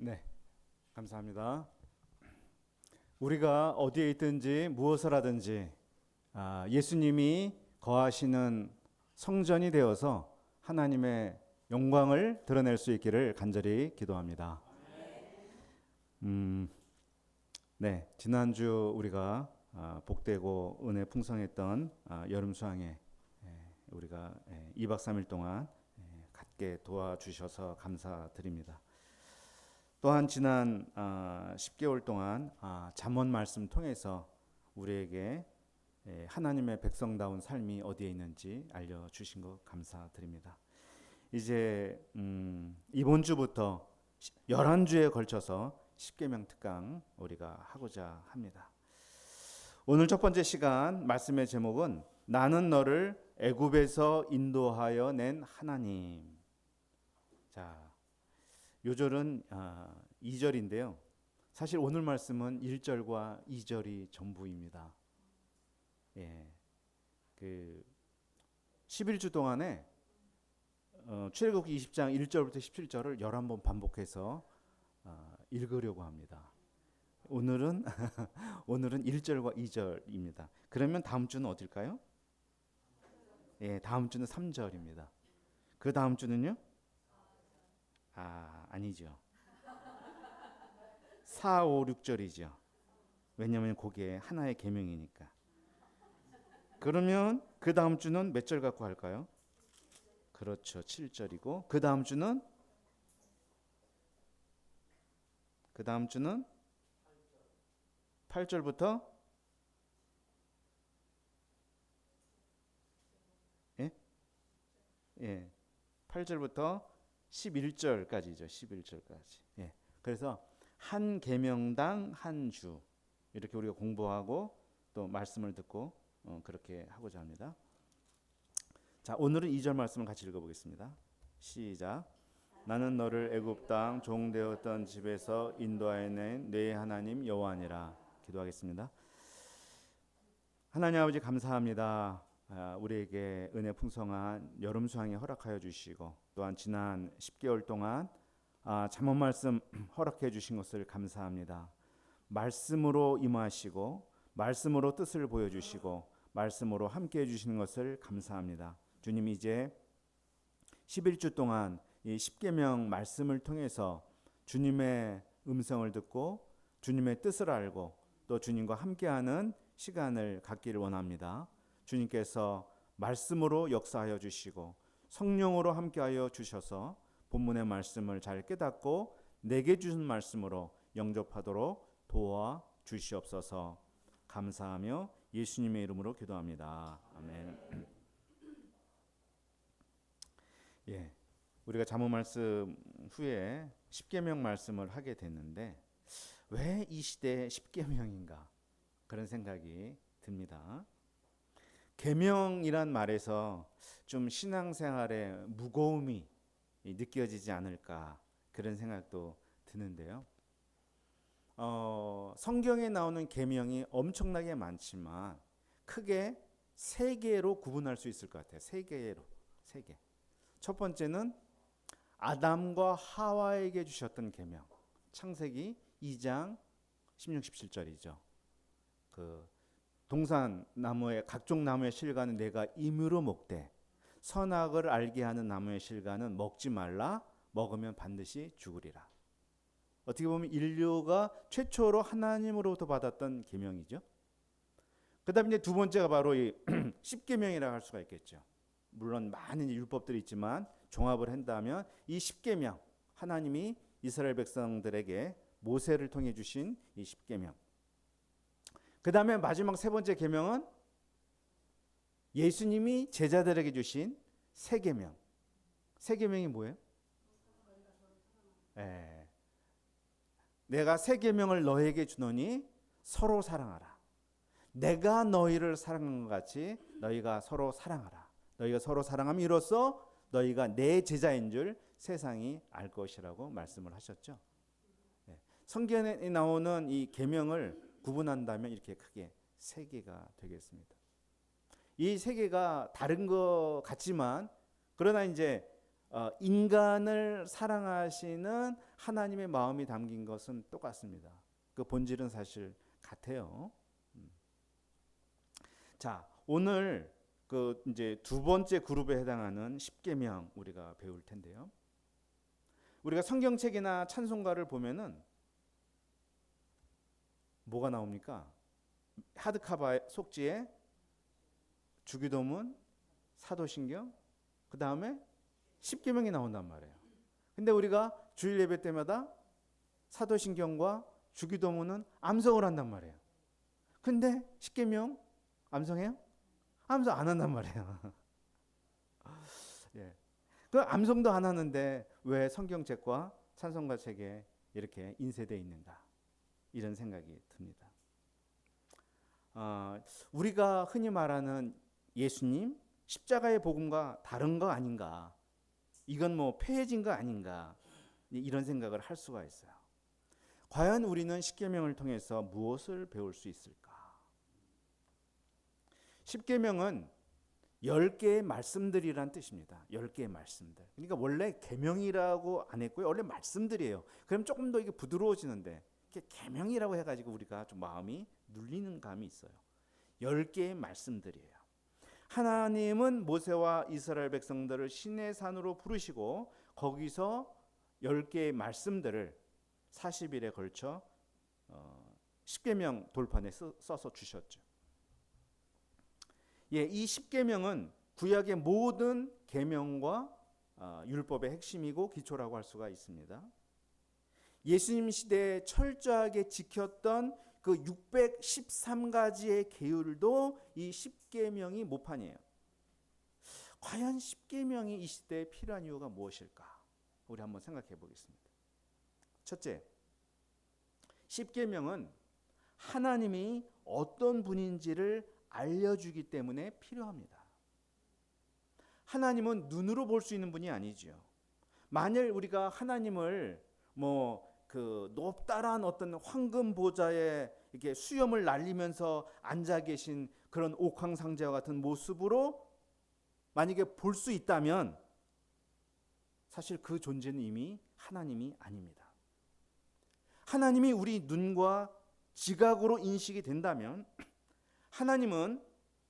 네, 감사합니다. 우리가 어디에 있든지 무엇을 하든지 예수님이 거하시는 성전이 되어서 하나님의 영광을 드러낼 수 있기를 간절히 기도합니다. 네, 지난주 우리가 복되고 은혜 풍성했던 여름 수양회 우리가 2박 3일 동안 갖게 도와주셔서 감사드립니다. 또한 지난 10개월 동안 잠언 말씀 통해서 우리에게 하나님의 백성다운 삶이 어디에 있는지 알려주신 것 감사드립니다. 이제 이번 주부터 11주에 걸쳐서 십계명 특강 우리가 하고자 합니다. 오늘 첫 번째 시간 말씀의 제목은 나는 너를 애굽에서 인도하여 낸 하나님. 자, 요절은 2절인데요. 사실 오늘 말씀은 1절과 2절이 전부입니다. 예, 그 11주 동안에 출애굽기 20장 1절부터 17절을 11번 반복해서 읽으려고 합니다. 오늘은 오늘은 1절과 2절입니다. 그러면 다음 주는 어딜까요? 예, 다음 주는 3절입니다. 그 다음 주는요? 아니죠. 4, 5, 6절이죠. 왜냐하면 그게 하나의 계명이니까. 그러면 그 다음 주는 몇 절 갖고 할까요? 그렇죠. 7절이고 그 다음 주는 8절부터 예, 8절부터 11절까지죠. 11절까지. 예. 그래서 한 계명당 한 주 이렇게 우리가 공부하고 또 말씀을 듣고 그렇게 하고자 합니다. 자, 오늘은 2절 말씀을 같이 읽어보겠습니다. 시작. 나는 너를 애굽 땅 종되었던 집에서 인도하여 낸 내 하나님 여호와니라. 기도하겠습니다. 하나님 아버지 감사합니다. 우리에게 은혜 풍성한 여름 수양에 허락하여 주시고 또한 지난 10개월 동안 잠언 말씀 허락해 주신 것을 감사합니다. 말씀으로 임하시고 말씀으로 뜻을 보여주시고 말씀으로 함께해 주시는 것을 감사합니다. 주님, 이제 11주 동안 이 십계명 말씀을 통해서 주님의 음성을 듣고 주님의 뜻을 알고 또 주님과 함께하는 시간을 갖기를 원합니다. 주님께서 말씀으로 역사하여 주시고 성령으로 함께하여 주셔서 본문의 말씀을 잘 깨닫고 내게 주신 말씀으로 영접하도록 도와 주시옵소서. 감사하며 예수님의 이름으로 기도합니다. 아멘. 예, 우리가 잠언 말씀 후에 십계명 말씀을 하게 됐는데 왜 이 시대에 십계명인가 그런 생각이 듭니다. 계명이란 말에서 좀 신앙생활의 무거움이 느껴지지 않을까 그런 생각도 드는데요. 성경에 나오는 계명이 엄청나게 많지만 크게 세 개로 구분할 수 있을 것 같아요. 세 개. 첫 번째는 아담과 하와에게 주셨던 계명. 창세기 2장 16, 17절이죠. 그 동산 나무의 각종 나무의 실과는 내가 임으로 먹되 선악을 알게 하는 나무의 실과는 먹지 말라. 먹으면 반드시 죽으리라. 어떻게 보면 인류가 최초로 하나님으로부터 받았던 계명이죠. 그다음에 이제 두 번째가 바로 이 십계명이라고 할 수가 있겠죠. 물론 많은 율법들이 있지만 종합을 한다면 이 십계명, 하나님이 이스라엘 백성들에게 모세를 통해 주신 이 십계명. 그다음에 마지막 세 번째 계명은 예수님이 제자들에게 주신 세 계명. 세 계명이 뭐예요? 내가 세 계명을 너에게 주노니 서로 사랑하라. 내가 너희를 사랑한 것 같이 너희가 서로 사랑하라. 너희가 서로 사랑함으로써 너희가 내 제자인 줄 세상이 알 것이라고 말씀을 하셨죠. 성경에 나오는 이 계명을 구분한다면 이렇게 크게 세 개가 되겠습니다. 이 세 개가 다른 것 같지만 그러나 이제 인간을 사랑하시는 하나님의 마음이 담긴 것은 똑같습니다. 그 본질은 사실 같아요. 자, 오늘 그 이제 두 번째 그룹에 해당하는 십계명 우리가 배울 텐데요. 우리가 성경책이나 찬송가를 보면은 뭐가 나옵니까? 하드카바 속지에 주기도문, 사도신경, 그 다음에 십계명이 나온단 말이에요. 근데 우리가 주일 예배 때마다 사도신경과 주기도문은 암송을 한단 말이에요. 근데 십계명 암송해요? 암송 안 한단 말이에요. 예. 그 암송도 안 하는데 왜 성경책과 찬송가 책에 이렇게 인쇄되어 있는가? 이런 생각이 듭니다. 우리가 흔히 말하는 예수님 십자가의 복음과 다른 거 아닌가? 이건 뭐 폐해진 거 아닌가? 이런 생각을 할 수가 있어요. 과연 우리는 십계명을 통해서 무엇을 배울 수 있을까? 십계명은 10개의 말씀들이란 뜻입니다. 10개의 말씀들. 그러니까 원래 계명이라고 안 했고요. 원래 말씀들이에요. 그럼 조금 더 이게 부드러워지는데 이렇게 계명이라고 해가지고 우리가 좀 마음이 눌리는 감이 있어요. 10개의 말씀들이에요. 하나님은 모세와 이스라엘 백성들을 시내 산으로 부르시고 거기서 10개의 말씀들을 40일에 걸쳐 십계명 돌판에 써서 주셨죠. 예, 이 십계명은 구약의 모든 계명과 율법의 핵심이고 기초라고 할 수가 있습니다. 예수님 시대에 철저하게 지켰던 그 613가지의 계율도 이 십계명이 모판이에요. 과연 십계명이 이 시대에 필요한 이유가 무엇일까? 우리 한번 생각해 보겠습니다. 첫째, 십계명은 하나님이 어떤 분인지를 알려주기 때문에 필요합니다. 하나님은 눈으로 볼 수 있는 분이 아니죠. 만일 우리가 하나님을 그 높다란 어떤 황금 보좌에 이렇게 수염을 날리면서 앉아 계신 그런 옥황상제와 같은 모습으로 만약에 볼 수 있다면 사실 그 존재는 이미 하나님이 아닙니다. 하나님이 우리 눈과 지각으로 인식이 된다면 하나님은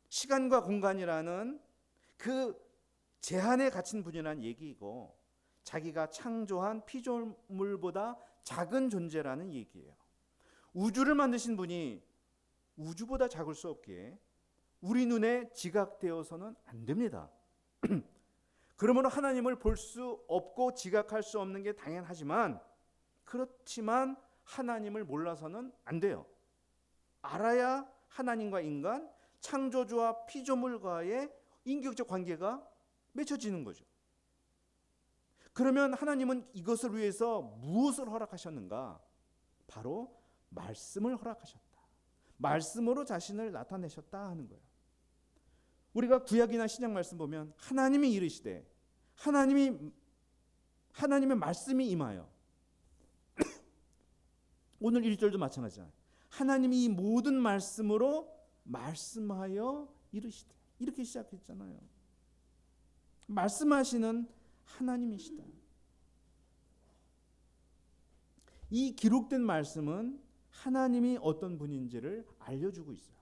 시간과 공간이라는 그 제한에 갇힌 분이라는 얘기이고 자기가 창조한 피조물보다 작은 존재라는 얘기예요. 우주를 만드신 분이 우주보다 작을 수 없기에 우리 눈에 지각되어서는 안 됩니다. 그러므로 하나님을 볼 수 없고 지각할 수 없는 게 당연하지만 그렇지만 하나님을 몰라서는 안 돼요. 알아야 하나님과 인간, 창조주와 피조물과의 인격적 관계가 맺혀지는 거죠. 그러면 하나님은 이것을 위해서 무엇을 허락하셨는가? 바로 말씀을 허락하셨다. 말씀으로 자신을 나타내셨다 하는 거예요. 우리가 구약이나 신약 말씀 보면 하나님이 이르시되 하나님의 말씀이 임하여 오늘 1절도 마찬가지잖아요. 하나님이 이 모든 말씀으로 말씀하여 이르시되 이렇게 시작했잖아요. 말씀하시는 하나님이시다. 이 기록된 말씀은 하나님이 어떤 분인지를 알려주고 있어요.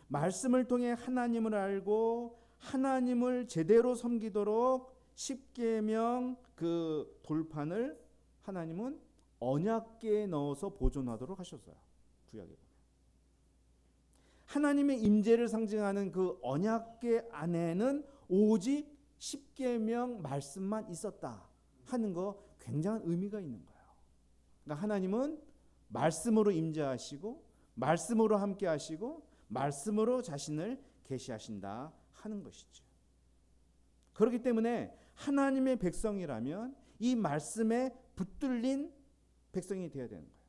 말씀을 통해 하나님을 알고 하나님을 제대로 섬기도록 십계명 그 돌판을 하나님은 언약궤에 넣어서 보존하도록 하셨어요. 구약에 보면. 하나님의 임재를 상징하는 그 언약궤 안에는 오직 십계명 말씀만 있었다 하는 거 굉장한 의미가 있는 거예요. 그러니까 하나님은 말씀으로 임재하시고 말씀으로 함께 하시고 말씀으로 자신을 계시하신다 하는 것이죠. 그렇기 때문에 하나님의 백성이라면 이 말씀에 붙들린 백성이 되어야 되는 거예요.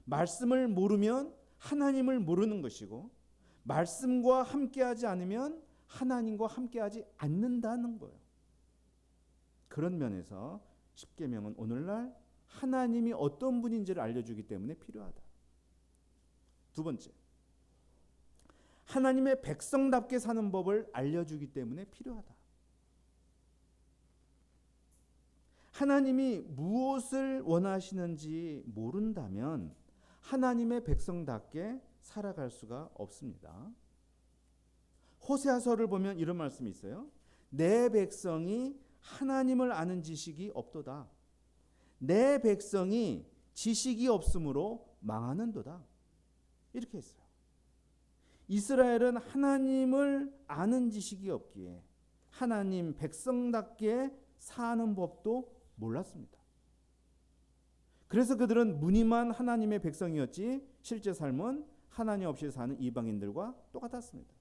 말씀을 모르면 하나님을 모르는 것이고 말씀과 함께하지 않으면 하나님과 함께하지 않는다는 거예요. 그런 면에서 십계명은 오늘날 하나님이 어떤 분인지를 알려주기 때문에 필요하다. 두 번째, 하나님의 백성답게 사는 법을 알려주기 때문에 필요하다. 하나님이 무엇을 원하시는지 모른다면 하나님의 백성답게 살아갈 수가 없습니다. 호세아서를 보면 이런 말씀이 있어요. 내 백성이 하나님을 아는 지식이 없도다. 내 백성이 지식이 없으므로 망하는도다. 이렇게 했어요. 이스라엘은 하나님을 아는 지식이 없기에 하나님 백성답게 사는 법도 몰랐습니다. 그래서 그들은 무늬만 하나님의 백성이었지 실제 삶은 하나님 없이 사는 이방인들과 똑같았습니다.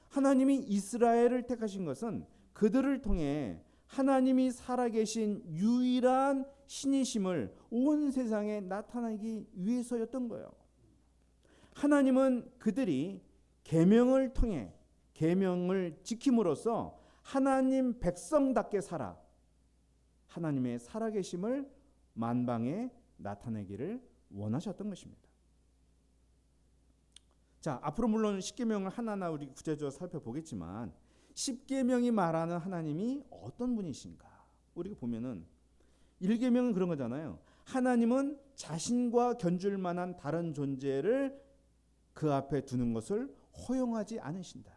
하나님이 이스라엘을 택하신 것은 그들을 통해 하나님이 살아계신 유일한 신이심을 온 세상에 나타내기 위해서였던 거예요. 하나님은 그들이 계명을 통해 계명을 지킴으로써 하나님 백성답게 살아 하나님의 살아계심을 만방에 나타내기를 원하셨던 것입니다. 자, 앞으로 물론 십계명을 하나하나 우리 구체적으로 살펴보겠지만 십계명이 말하는 하나님이 어떤 분이신가? 우리가 보면은 1계명은 그런 거잖아요. 하나님은 자신과 견줄 만한 다른 존재를 그 앞에 두는 것을 허용하지 않으신다.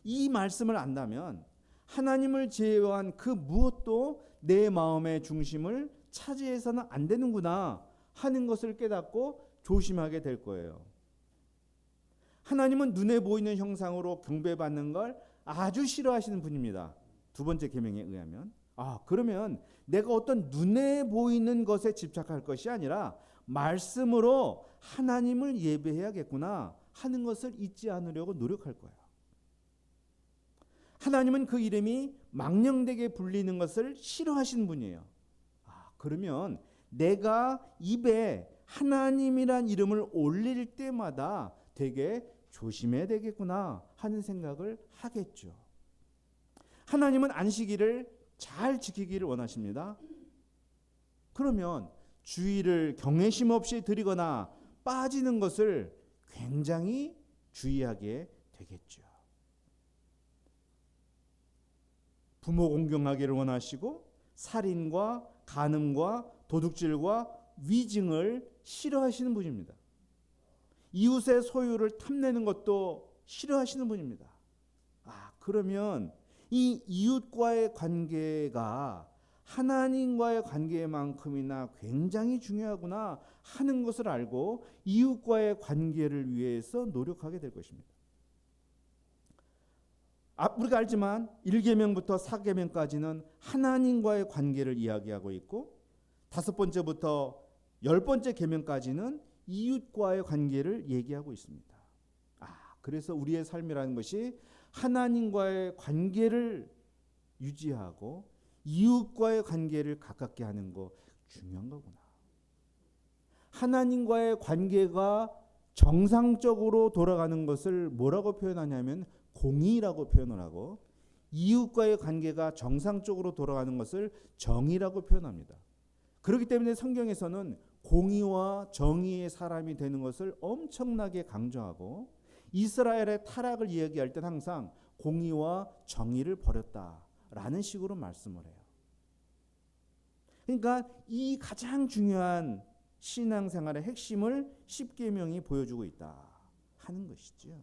이 말씀을 안다면 하나님을 제외한 그 무엇도 내 마음의 중심을 차지해서는 안 되는구나 하는 것을 깨닫고 조심하게 될 거예요. 하나님은 눈에 보이는 형상으로 경배받는 걸 아주 싫어하시는 분입니다. 두 번째 계명에 의하면. 그러면 내가 어떤 눈에 보이는 것에 집착할 것이 아니라 말씀으로 하나님을 예배해야겠구나 하는 것을 잊지 않으려고 노력할 거예요. 하나님은 그 이름이 망령되게 불리는 것을 싫어하시는 분이에요. 그러면 내가 입에 하나님이란 이름을 올릴 때마다 되게 조심해야 되겠구나 하는 생각을 하겠죠. 하나님은 안식일을 잘 지키기를 원하십니다. 그러면 주일을 경외심 없이 드리거나 빠지는 것을 굉장히 주의하게 되겠죠. 부모 공경하기를 원하시고 살인과 간음과 도둑질과 위증을 싫어하시는 분입니다. 이웃의 소유를 탐내는 것도 싫어하시는 분입니다. 그러면 이 이웃과의 관계가 하나님과의 관계만큼이나 굉장히 중요하구나 하는 것을 알고 이웃과의 관계를 위해서 노력하게 될 것입니다. 우리가 알지만 1계명부터 4계명까지는 하나님과의 관계를 이야기하고 있고 5번째부터 10번째 계명까지는 이웃과의 관계를 얘기하고 있습니다. 그래서 우리의 삶이라는 것이 하나님과의 관계를 유지하고 이웃과의 관계를 가깝게 하는 거 중요한 거구나. 하나님과의 관계가 정상적으로 돌아가는 것을 뭐라고 표현하냐면 공의라고 표현을 하고 이웃과의 관계가 정상적으로 돌아가는 것을 정의라고 표현합니다. 그렇기 때문에 성경에서는 공의와 정의의 사람이 되는 것을 엄청나게 강조하고 이스라엘의 타락을 이야기할 때는 항상 공의와 정의를 버렸다라는 식으로 말씀을 해요. 그러니까 이 가장 중요한 신앙생활의 핵심을 십계명이 보여주고 있다 하는 것이죠.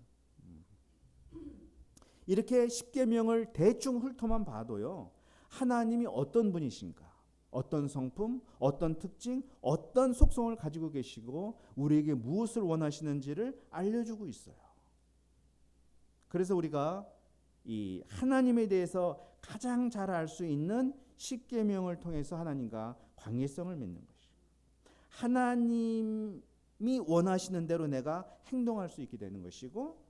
이렇게 십계명을 대충 훑어만 봐도요, 하나님이 어떤 분이신가, 어떤 성품, 어떤 특징, 어떤 속성을 가지고 계시고 우리에게 무엇을 원하시는지를 알려주고 있어요. 그래서 우리가 이 하나님에 대해서 가장 잘 알 수 있는 십계명을 통해서 하나님과 관계성을 맺는 것이죠. 하나님이 원하시는 대로 내가 행동할 수 있게 되는 것이고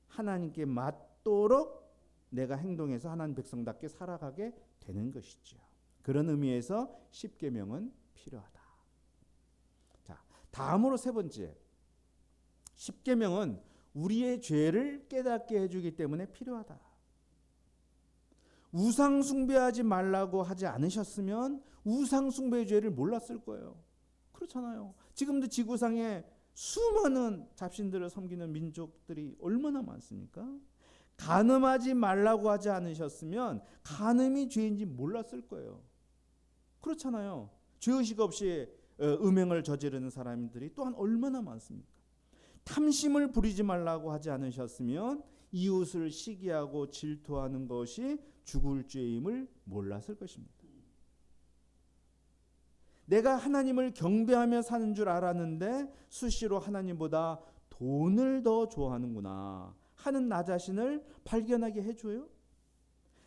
하나님께 맞도록 내가 행동해서 하나님 백성답게 살아가게 되는 것이죠. 그런 의미에서 십계명은 필요하다. 자, 다음으로 세 번째, 십계명은 우리의 죄를 깨닫게 해주기 때문에 필요하다. 우상 숭배하지 말라고 하지 않으셨으면 우상 숭배의 죄를 몰랐을 거예요. 그렇잖아요. 지금도 지구상에 수많은 잡신들을 섬기는 민족들이 얼마나 많습니까? 간음하지 말라고 하지 않으셨으면 간음이 죄인지 몰랐을 거예요. 그렇잖아요. 죄의식 없이 음행을 저지르는 사람들이 또한 얼마나 많습니까? 탐심을 부리지 말라고 하지 않으셨으면 이웃을 시기하고 질투하는 것이 죽을 죄임을 몰랐을 것입니다. 내가 하나님을 경배하며 사는 줄 알았는데 수시로 하나님보다 돈을 더 좋아하는구나 하는 나 자신을 발견하게 해줘요.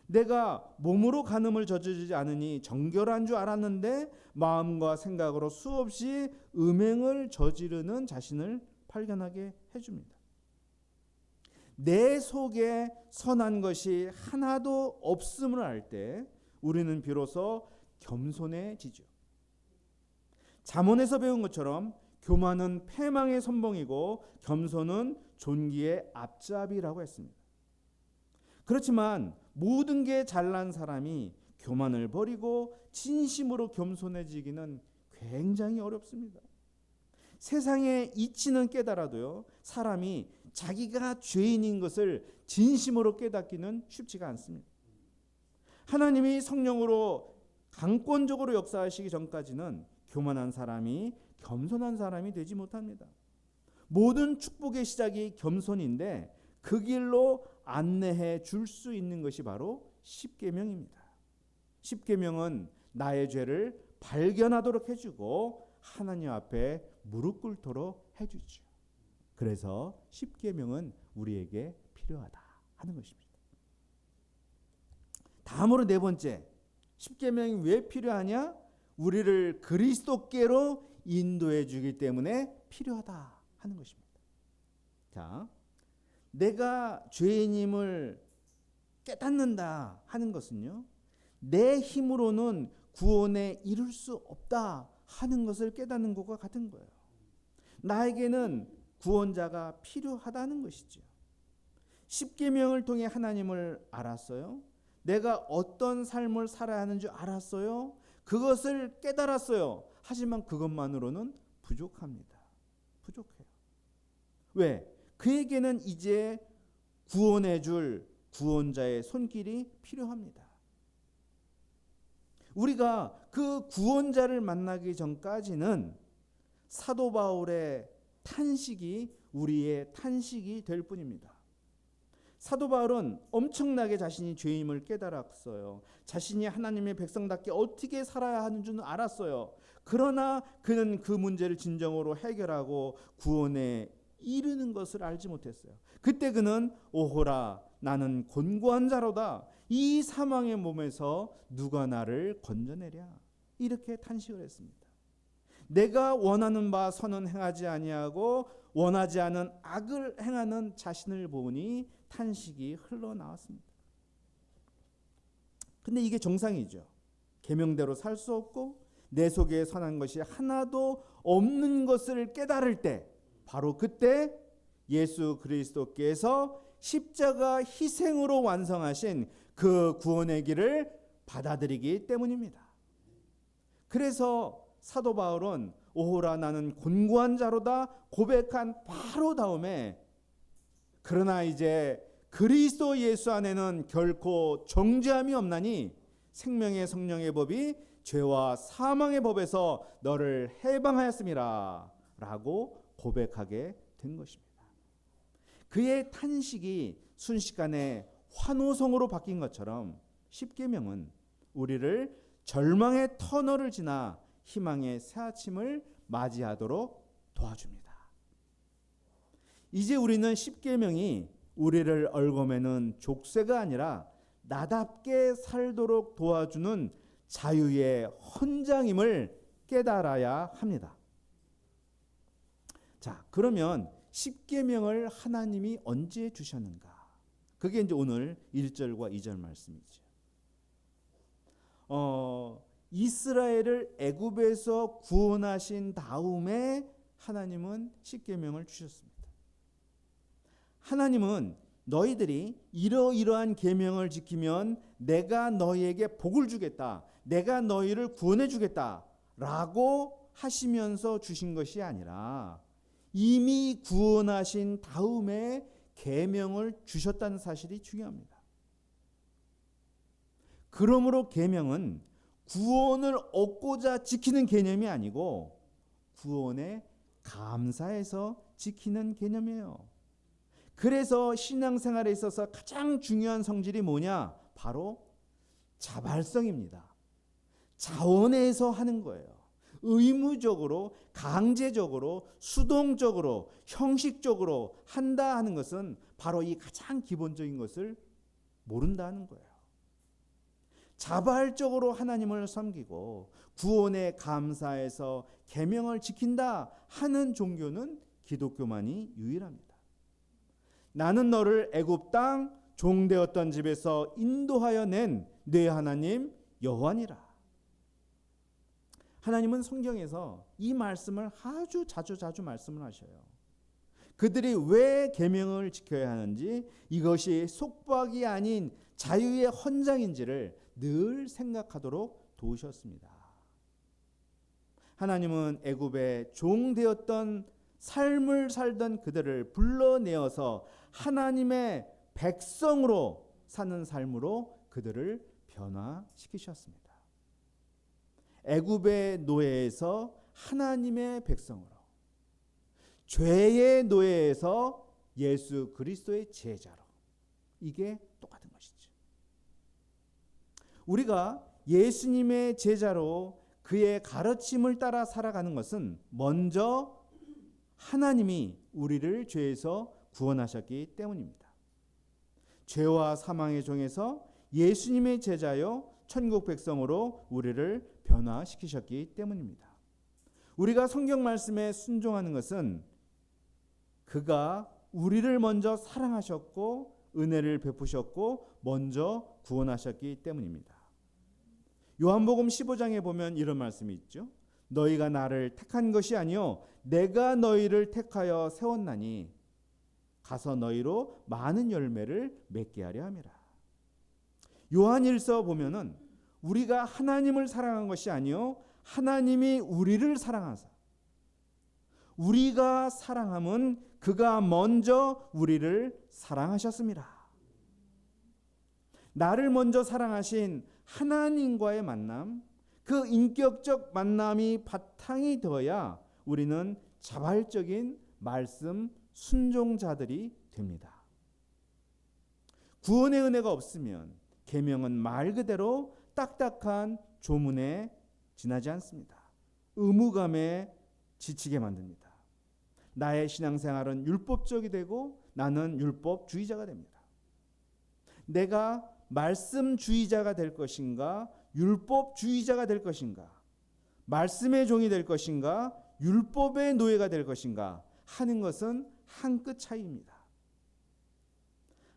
내가 몸으로 간음을 저지르지 않으니 정결한 줄 알았는데 마음과 생각으로 수없이 음행을 저지르는 자신을 발견하게 해줍니다. 내 속에 선한 것이 하나도 없음을 알 때 우리는 비로소 겸손해지죠. 잠언에서 배운 것처럼 교만은 패망의 선봉이고 겸손은 존귀의 앞잡이라고 했습니다. 그렇지만 모든 게 잘난 사람이 교만을 버리고 진심으로 겸손해지기는 굉장히 어렵습니다. 세상의 이치는 깨달아도요, 사람이 자기가 죄인인 것을 진심으로 깨닫기는 쉽지가 않습니다. 하나님이 성령으로 강권적으로 역사하시기 전까지는 교만한 사람이 겸손한 사람이 되지 못합니다. 모든 축복의 시작이 겸손인데 그 길로 안내해 줄 수 있는 것이 바로 십계명입니다. 십계명은 나의 죄를 발견하도록 해주고 하나님 앞에 무릎 꿇도록 해주죠. 그래서 십계명은 우리에게 필요하다 하는 것입니다. 다음으로 네 번째, 십계명이 왜 필요하냐? 우리를 그리스도께로 인도해 주기 때문에 필요하다 하는 것입니다. 자, 내가 죄인임을 깨닫는다 하는 것은요, 내 힘으로는 구원에 이룰 수 없다 하는 것을 깨닫는 것과 같은 거예요. 나에게는 구원자가 필요하다는 것이죠. 십계명을 통해 하나님을 알았어요. 내가 어떤 삶을 살아야 하는 줄 알았어요. 그것을 깨달았어요. 하지만 그것만으로는 부족합니다. 부족해요. 왜? 그에게는 이제 구원해 줄 구원자의 손길이 필요합니다. 우리가 그 구원자를 만나기 전까지는 사도 바울의 탄식이 우리의 탄식이 될 뿐입니다. 사도 바울은 엄청나게 자신이 죄임을 깨달았어요. 자신이 하나님의 백성답게 어떻게 살아야 하는 줄은 알았어요. 그러나 그는 그 문제를 진정으로 해결하고 구원에 이르는 것을 알지 못했어요. 그때 그는 오호라 나는 곤고한 자로다. 이 사망의 몸에서 누가 나를 건져내랴. 이렇게 탄식을 했습니다. 내가 원하는 바 선은 행하지 아니하고 원하지 않은 악을 행하는 자신을 보니 탄식이 흘러나왔습니다. 근데 이게 정상이죠. 계명대로 살 수 없고 내 속에 선한 것이 하나도 없는 것을 깨달을 때, 바로 그때 예수 그리스도께서 십자가 희생으로 완성하신 그 구원의 길을 받아들이기 때문입니다. 그래서 사도 바울은 오호라 나는 곤고한 자로다 고백한 바로 다음에 그러나 이제 그리스도 예수 안에는 결코 정죄함이 없나니 생명의 성령의 법이 죄와 사망의 법에서 너를 해방하였음이라 라고 고백하게 된 것입니다. 그의 탄식이 순식간에 환호성으로 바뀐 것처럼 십계명은 우리를 절망의 터널을 지나 희망의 새아침을 맞이하도록 도와줍니다. 이제 우리는 십계명이 우리를 얽어매는 족쇄가 아니라 나답게 살도록 도와주는 자유의 헌장임을 깨달아야 합니다. 자, 그러면 십계명을 하나님이 언제 주셨는가? 그게 이제 오늘 1절과 2절 말씀이죠. 이스라엘을 애굽에서 구원하신 다음에 하나님은 십계명을 주셨습니다. 하나님은 너희들이 이러이러한 계명을 지키면 내가 너희에게 복을 주겠다. 내가 너희를 구원해 주겠다. 라고 하시면서 주신 것이 아니라 이미 구원하신 다음에 계명을 주셨다는 사실이 중요합니다. 그러므로 계명은 구원을 얻고자 지키는 개념이 아니고 구원에 감사해서 지키는 개념이에요. 그래서 신앙생활에 있어서 가장 중요한 성질이 뭐냐? 바로 자발성입니다. 자원해서 하는 거예요. 의무적으로, 강제적으로, 수동적으로, 형식적으로 한다 하는 것은 바로 이 가장 기본적인 것을 모른다는 거예요. 자발적으로 하나님을 섬기고 구원에 감사해서 계명을 지킨다 하는 종교는 기독교만이 유일합니다. 나는 너를 애굽 땅 종되었던 집에서 인도하여 낸 네 하나님 여호와니라. 하나님은 성경에서 이 말씀을 아주 자주 말씀을 하셔요. 그들이 왜 계명을 지켜야 하는지, 이것이 속박이 아닌 자유의 헌장인지를 늘 생각하도록 도우셨습니다. 하나님은 애굽의 종되었던 삶을 살던 그들을 불러내어서 하나님의 백성으로 사는 삶으로 그들을 변화시키셨습니다. 애굽의 노예에서 하나님의 백성으로, 죄의 노예에서 예수 그리스도의 제자로, 이게 똑같은 것이죠. 우리가 예수님의 제자로 그의 가르침을 따라 살아가는 것은 먼저 하나님이 우리를 죄에서 구원하셨기 때문입니다. 죄와 사망의 종에서 예수님의 제자요 천국 백성으로 우리를 변화시키셨기 때문입니다. 우리가 성경 말씀에 순종하는 것은 그가 우리를 먼저 사랑하셨고 은혜를 베푸셨고 먼저 구원하셨기 때문입니다. 요한복음 15장에 보면 이런 말씀이 있죠. 너희가 나를 택한 것이 아니요 내가 너희를 택하여 세웠나니 가서 너희로 많은 열매를 맺게 하려 함이라. 요한일서 보면은 우리가 하나님을 사랑한 것이 아니요 하나님이 우리를 사랑하사, 우리가 사랑함은 그가 먼저 우리를 사랑하셨습니다. 나를 먼저 사랑하신 하나님과의 만남, 그 인격적 만남이 바탕이 되어야 우리는 자발적인 말씀 순종자들이 됩니다. 구원의 은혜가 없으면 계명은 말 그대로 딱딱한 조문에 지나지 않습니다. 의무감에 지치게 만듭니다. 나의 신앙생활은 율법적이 되고 나는 율법주의자가 됩니다. 내가 말씀주의자가 될 것인가, 율법주의자가 될 것인가, 말씀의 종이 될 것인가, 율법의 노예가 될 것인가 하는 것은 한 끗 차이입니다.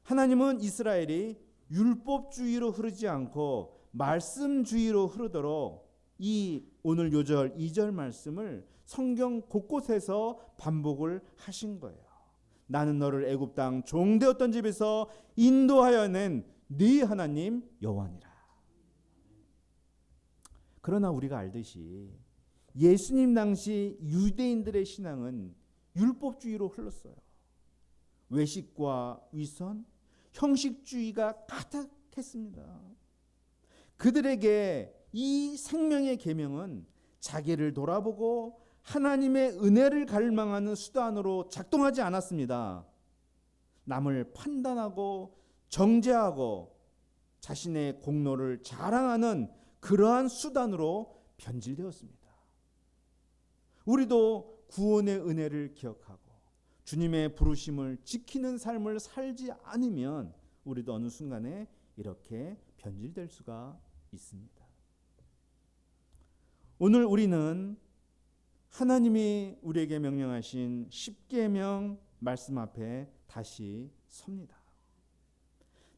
하나님은 이스라엘이 율법주의로 흐르지 않고 말씀주의로 흐르도록 이 오늘 요절 2절 말씀을 성경 곳곳에서 반복을 하신 거예요. 나는 너를 애굽 땅 종되었던 집에서 인도하여 낸 네 하나님 여호와니라. 그러나 우리가 알듯이 예수님 당시 유대인들의 신앙은 율법주의로 흘렀어요. 외식과 위선, 형식주의가 가득했습니다. 그들에게 이 생명의 계명은 자기를 돌아보고 하나님의 은혜를 갈망하는 수단으로 작동하지 않았습니다. 남을 판단하고 정죄하고 자신의 공로를 자랑하는 그러한 수단으로 변질되었습니다. 우리도 구원의 은혜를 기억하고 주님의 부르심을 지키는 삶을 살지 않으면 우리도 어느 순간에 이렇게 변질될 수가 있습니다. 오늘 우리는 하나님이 우리에게 명령하신 십계명 말씀 앞에 다시 섭니다.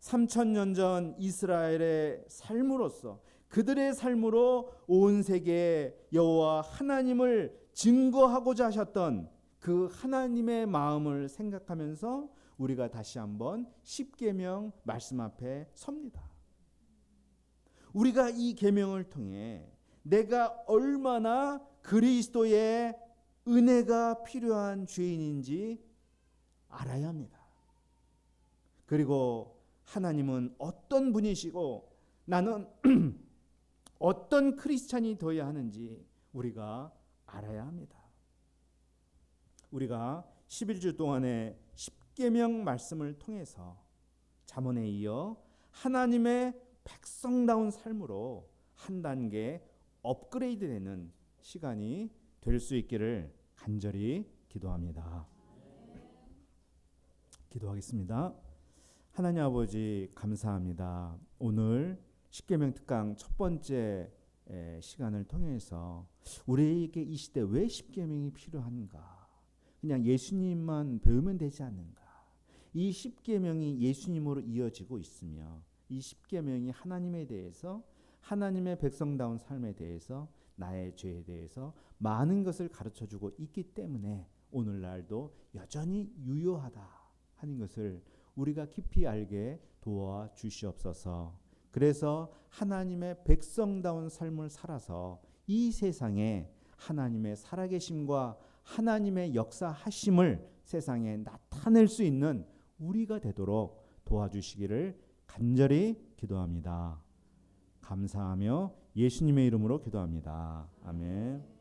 3000년 전 이스라엘의 삶으로서, 그들의 삶으로 온 세계에 여호와 하나님을 증거하고자 하셨던 그 하나님의 마음을 생각하면서 우리가 다시 한번 십계명 말씀 앞에 섭니다. 우리가 이 계명을 통해 내가 얼마나 그리스도의 은혜가 필요한 죄인인지 알아야 합니다. 그리고 하나님은 어떤 분이시고 나는 어떤 크리스찬이 되어야 하는지 우리가 알아야 합니다. 우리가 11주 동안의 십계명 말씀을 통해서 잠언에 이어 하나님의 백성다운 삶으로 한 단계 업그레이드되는 시간이 될 수 있기를 간절히 기도합니다. 기도하겠습니다. 하나님 아버지 감사합니다. 오늘 십계명 특강 첫 번째 시간을 통해서 우리에게 이 시대 왜 십계명이 필요한가? 그냥 예수님만 배우면 되지 않는가? 이 십계명이 예수님으로 이어지고 있으며 이 십계명이 하나님에 대해서 하나님의 백성다운 삶에 대해서 나의 죄에 대해서 많은 것을 가르쳐주고 있기 때문에 오늘날도 여전히 유효하다 하는 것을 우리가 깊이 알게 도와주시옵소서. 그래서 하나님의 백성다운 삶을 살아서 이 세상에 하나님의 살아계심과 하나님의 역사하심을 세상에 나타낼 수 있는 우리가 되도록 도와주시기를 간절히 기도합니다. 감사하며 예수님의 이름으로 기도합니다. 아멘.